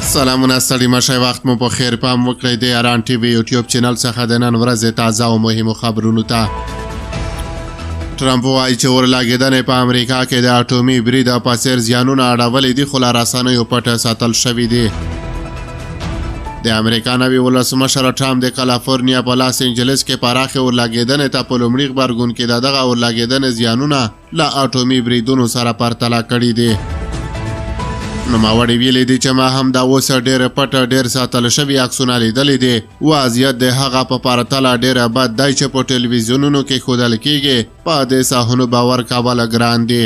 سلامونه ستړي مشئ وخت مو په خیر پام وکړئ د ایران ټي وي یوټیوب چینل څخه د نن ورځې تازه او مهمو خبرونو ته ټرمپ وایي چې اورلګېدنې په امریکا کې د اټومي برید په څېر زیانونه اړولي دي خو له رسنیو پټ ساتل شوي دي د امریکا نوي ولسمشر ټرمپ د کالیفورنیا په لاس انجلس کې پراخې اورلګېدنې ته په لومړي غبرګون کې د دغه اورلګېدنې زیانونه له اټومي بریدونو سره پرتله کړي دي نوموړي ویلي دي چې ما هم دا اوس ډېر پټ ډېر ساتل شوي عکسونه لیدلي دي وضعیت د هغه په پرتله ډېره بد دی چې په ټلویزیونونو کې ښودل کیږي په دې ساحونو باور کول ګران دي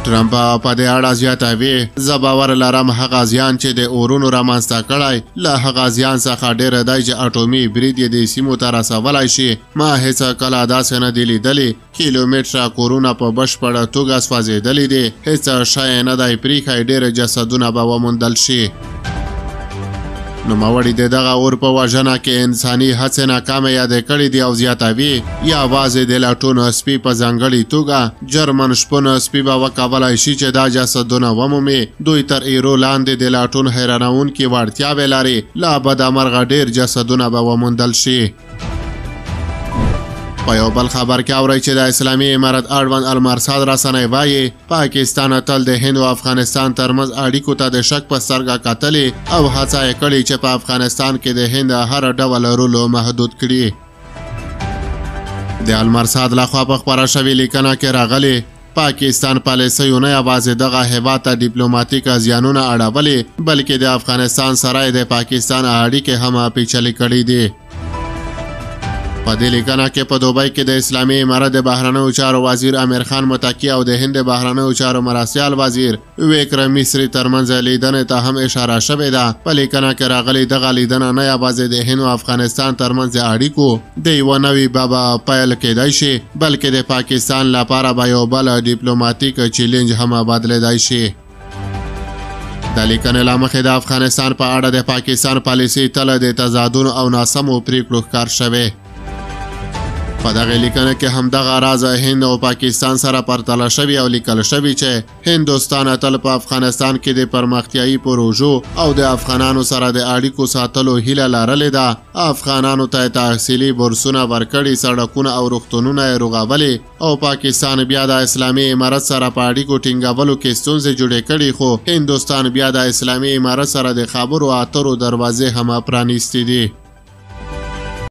ټرمپ په دې اړه زیاتوي زه باور لرم هغه زیان چې د اورونو رامنځته کړی له هغه زیان څخه ډېره دی چې اټومي برید یې د سیمو ته رسولی شي ما هیڅ کله داسې نه دي لیدلي کیلومتره کورونه په بشپړه توګه سوځېدلي دي هیڅ شی نه دی پریښی ډېر جسدونه به وموندل شي نوموړي د دغه اور په وژنه کې انساني هڅې ناکامه یادې کړې دي او زیاتوي یوازې د لاټون سپي په ځانګړې توګه جرمن شپون سپي به وکولی شي چې دا جسدونه ومومي دوی تر ایرو لاندې د لاټون حیرانوونکې وړتیاوې لري لا بدمرغه ډېر جسدونه به وموندل شي په یو بل خبر کې اورئ چې د اسلامي امارت اړوند المرصاد رسنۍ وایي پاکستان تل د هند او افغانستان ترمنځ اړیکو ته د شک په سترګه کتلې او هڅه یې کړې چې په افغانستان کې د هند هر ډول رول محدود کړي د المرصاد لخوا په خپره شوې لیکنه کې راغلي پاکستان پالیسیو نه یوازې دغه هېواد ته ډیپلوماتیک زیانونه اړولي بلکې د افغانستان سره د پاکستان اړیکې هم پیچلې کړي دي په دې لیکنه کې په دوبۍ کې د اسلامي امارت د بهرنیو چارو وزیر امیر خان متقي او د هند د بهرنیو چارو مرستیال وزیر ویکرم میسري ترمنځ لیدنې ته هم اشاره شوې ده په لیکنه کې راغلي دغه لیدنه نه یوازې د هند او افغانستان ترمنځ د اړیکو د یوه نوي بابه پیل کېدای شي بلکې د پاکستان لپاره به یو بل ډیپلوماتیک چیلنج هم بدلېدای شي د لیکنې له مخې د افغانستان په اړه د پاکستان پالیسي تل د تضادونو او ناسمو پریکړو ښکار شوې په دغه لیکنه کې همدغه راز هند او پاکستان سره پرتله شوي او لیکل شوي چې هندوستان تل په افغانستان کې د پرمختیایي پروژو او د افغانانو سره د اړیکو ساتلو هیله لرلې ده افغانانو ته تحصیلي بورسونه ورکړي سړکونه او روغتونونه یې رغولي او پاکستان بیا د اسلامي امارت سره په اړیکو ټینګولو کې ستونزې جوړې کړي خو هندوستان بیا د اسلامي امارت سره د خبرو اترو دروازې هم پرانیستې دي